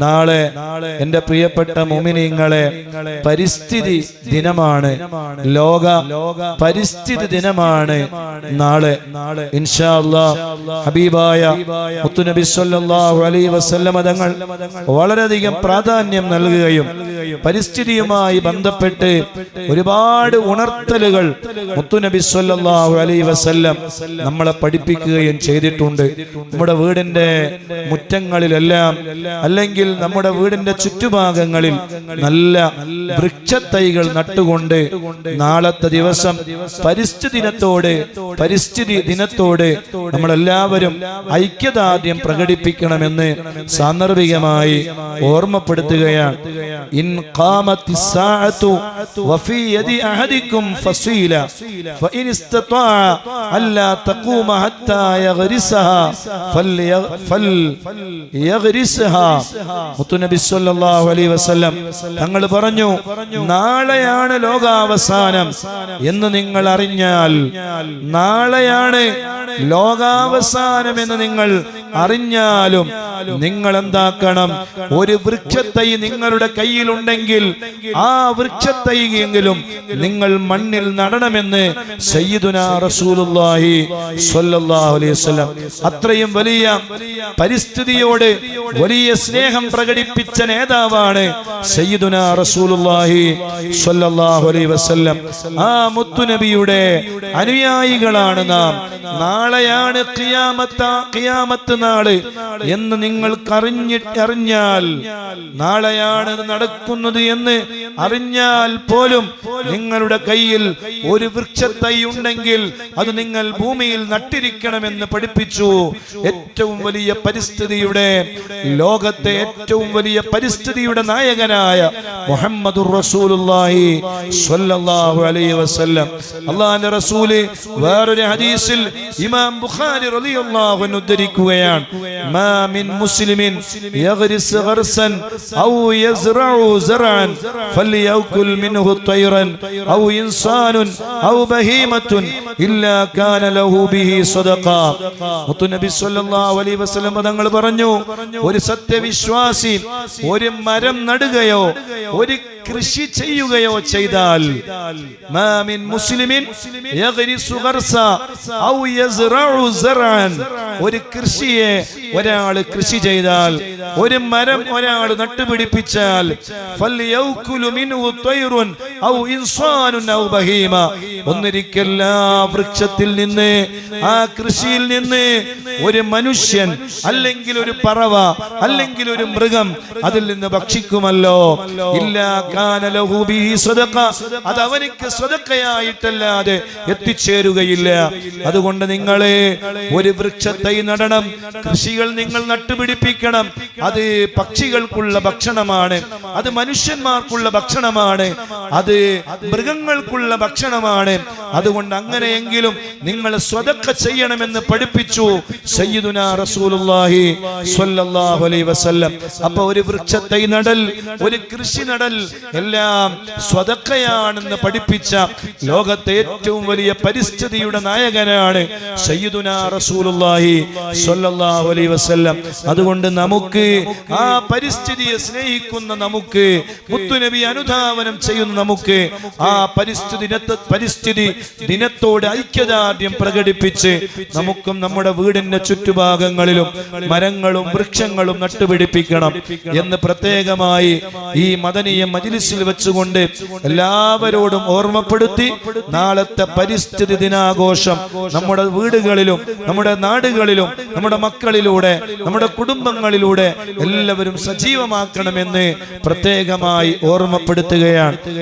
നാളെ എന്റെ പ്രിയപ്പെട്ട മുഅ്മിനീങ്ങളെ പരിസ്ഥിതി ദിനമാണ്. ലോക പരിസ്ഥിതി ദിനമാണ് നാളെ. ഇൻഷാ അല്ലാഹ് ഹബീബായ മുത്തുനബി സ്വല്ലല്ലാഹു അലൈഹി വസല്ലം തങ്ങൾ വളരെയധികം പ്രാധാന്യം നൽകുകയും പരിസ്ഥിതിയുമായി ബന്ധപ്പെട്ട് ഒരുപാട് ഉണർത്തലുകൾ മുത്തുനബി സ്വല്ലല്ലാഹു അലൈഹി വസല്ലം നമ്മളെ പഠിപ്പിക്കുകയും ചെയ്തിട്ടുണ്ട്. നമ്മുടെ വീടിന്റെ മുറ്റങ്ങളിലെല്ലാം അല്ലെങ്കിൽ നമ്മുടെ വീടിന്റെ ചുറ്റുഭാഗങ്ങളിൽ നല്ല വൃക്ഷത്തൈകൾ നട്ടുകൊണ്ട് നാളത്തെ ദിവസം പരിസ്ഥിതി ദിനത്തോട് നമ്മളെല്ലാവരും ഐക്യദാർഢ്യം പ്രകടിപ്പിക്കണമെന്ന് സാന്ദർഭികമായി ഓർമ്മപ്പെടുത്തുകയാണ്. ഇൻ ഖാമത്തിസ് സാഅതു വഫീ യദി അഹദികും ഫസീല ഫഇൻ ഇസ്തതാഅ അല്ലാ തഖൂമ ഹത്താ യഗ്രിസഹാ ഫൽയഗ്രിസഹാ. മുത്തുനബി സ്വല്ലല്ലാഹു അലൈഹി വസല്ലം തങ്ങൾ പറഞ്ഞു, നാളെയാണ് ലോകാവസാനം എന്ന് നിങ്ങൾ അറിഞ്ഞാൽ, നാളെയാണ് ലോകാവസാനം എന്ന് നിങ്ങൾ അറിഞ്ഞാലും നിങ്ങൾ എന്താക്കണം, ഒരു വൃക്ഷത്തൈ നിങ്ങളുടെ കയ്യിലുണ്ടെങ്കിൽ ആ വൃക്ഷത്തൈയെങ്കിലും നിങ്ങൾ മണ്ണിൽ നടണമെന്ന് സയ്യിദുനാ റസൂലുള്ളാഹി സ്വല്ലല്ലാഹു അലൈഹി വസല്ലം. അത്രയും വലിയ പരിസ്ഥിതിയോട് വലിയ സ്നേഹം പ്രകടിപ്പിച്ച നേതാവാണ് സയ്യിദുനാ റസൂലുള്ളാഹി സ്വല്ലല്ലാഹു അലൈഹി വസല്ലം. ആ മുത്തുനബിയുടെ അനുയായികളാണ് നാം. നാളെയാണ് ഖിയാമത്ത് നാള് എന്ന് നിങ്ങൾക്ക് അറിഞ്ഞാൽ, നാളെയാണ് നടക്കുന്നത് എന്ന് അറിഞ്ഞാൽ പോലും നിങ്ങളുടെ കയ്യിൽ ഒരു വൃക്ഷത്തൈ ഉണ്ടെങ്കിൽ അത് നിങ്ങൾ ഭൂമിയിൽ നട്ടിരിക്കണമെന്ന് പഠിപ്പിച്ചു. ഏറ്റവും വലിയ പരിസ്ഥിതിയുടെ, ലോകത്തെ ഏറ്റവും വലിയ പരിസ്ഥിതിയുടെ നായകനായ മുഹമ്മദുർ റസൂലുള്ളാഹി സ്വല്ലല്ലാഹു അലൈഹി വസല്ലം. അല്ലാഹുവിന്റെ റസൂല് വേറൊരു ഹദീസിൽ ഇമാം ബുഖാരി റളിയല്ലാഹു അൻഹു ഉദ്ധരിക്കുകയാണ്, മാ മിൻ മുസ്ലിമിൻ യഗ്രിസ് ഗർസൻ ഔ യസ്റഉ സറഅൻ ഫൽയഅകുൽ മിൻഹു തൈറൻ ഔ ഇൻസാനുൻ ഔ ബഹീമത്തുൻ ഇല്ലാ കാന ലഹു ബിഹി സദഖ. മുത്തുനബി സ്വല്ലല്ലാഹു അലൈഹി വസല്ലം തങ്ങൾ പറഞ്ഞു, ഒരു സത്യവിശ്വാസി ഒരു മരം നടുകയോ ഒരു കൃഷി ചെയ്യുകയോ ചെയ്താൽ, മാ മിൻ മുസ്ലിമിൻ യഗ്രിസു ഗർസ ഔ യസ്റഉ സറഅൻ, ഒരു കൃഷിയെ ഒരാൾ കൃഷി ചെയ്താൽ, ഒരു മരം ഒരാൾ നട്ടുപിടിപ്പിച്ചാൽ, ഫൽയഅകുലു മിൻഹു തൈറുൻ ഔ ഇൻസാനുൻ ഔ ബഹീമ, ഒന്നിരിക്കൽ ആ വൃക്ഷത്തിൽ നിന്ന്, ആ കൃഷിയിൽ നിന്ന് ഒരു മനുഷ്യൻ അല്ലെങ്കിൽ ഒരു പറവ അല്ലെങ്കിൽ ഒരു മൃഗം അതിൽ നിന്ന് ഭക്ഷിക്കുമല്ലോ. ഇല്ലാ കാന ലഹു ബിഹി സദഖ, അത് അവനിക്ക് സദഖയായിട്ടല്ലാതെ എത്തിച്ചേരുകയില്ല. അതുകൊണ്ട് നിങ്ങളെ ഒരു വൃക്ഷത്തൈ നടണം, കൃഷികൾ നിങ്ങൾ നട്ടുപിടിപ്പിക്കണം. അത് പക്ഷികൾക്കുള്ള ഭക്ഷണമാണ്, അത് മനുഷ്യന്മാർക്കുള്ള ഭക്ഷണമാണ്, അത് മൃഗങ്ങൾക്കുള്ള ഭക്ഷണമാണ്. അതുകൊണ്ട് അങ്ങനെയെങ്കിലും നിങ്ങൾ സ്വതക്ക ചെയ്യണമെന്ന് പഠിപ്പിച്ചു സയ്യിദുനാ റസൂലുള്ളാഹി സ്വല്ലല്ലാഹു അലൈഹി വസല്ലം. അപ്പോൾ ഒരു വൃക്ഷത്തൈ നടൽ, ഒരു കൃഷി നടൽ എല്ലാം സ്വതക്കയാണെന്ന് പഠിപ്പിച്ച ലോകത്തെ ഏറ്റവും വലിയ പരിസ്ഥിതിയുടെ നായകനാണ് സയ്യിദുനാ റസൂലുള്ളാഹി സ്വല്ലല്ലാഹു അലൈഹി വസല്ലം. അതുകൊണ്ട് നമുക്ക്, ആ പരിസ്ഥിതിയെ സ്നേഹിക്കുന്ന നമുക്ക്, മുത്തുനബി അനുധാവനം ചെയ്യുന്ന നമുക്ക്, ആ പരിസ്ഥിതി ദിനത്തോട് ഐക്യദാർഢ്യം പ്രകടിപ്പിച്ച് നമുക്കും നമ്മുടെ വീടിന്റെ ചുറ്റുഭാഗങ്ങളിലും മരങ്ങളും വൃക്ഷങ്ങളും നട്ടുപിടിപ്പിക്കണം എന്ന് പ്രത്യേകമായി ഈ മദനിയ മജ്ലിസിൽ വെച്ചുകൊണ്ട് എല്ലാവരോടും ഓർമ്മപ്പെടുത്തി, നാളത്തെ പരിസ്ഥിതി ദിനാഘോഷം നമ്മുടെ വീടുകളിലും നമ്മുടെ നാടുകളിലും നമ്മുടെ മക്കളിലൂടെ നമ്മുടെ കുടുംബങ്ങളിലൂടെ എല്ലാവരും സജീവമാക്കണമെന്ന് പ്രത്യേകമായി ഓർമ്മപ്പെടുത്തുകയാണ്.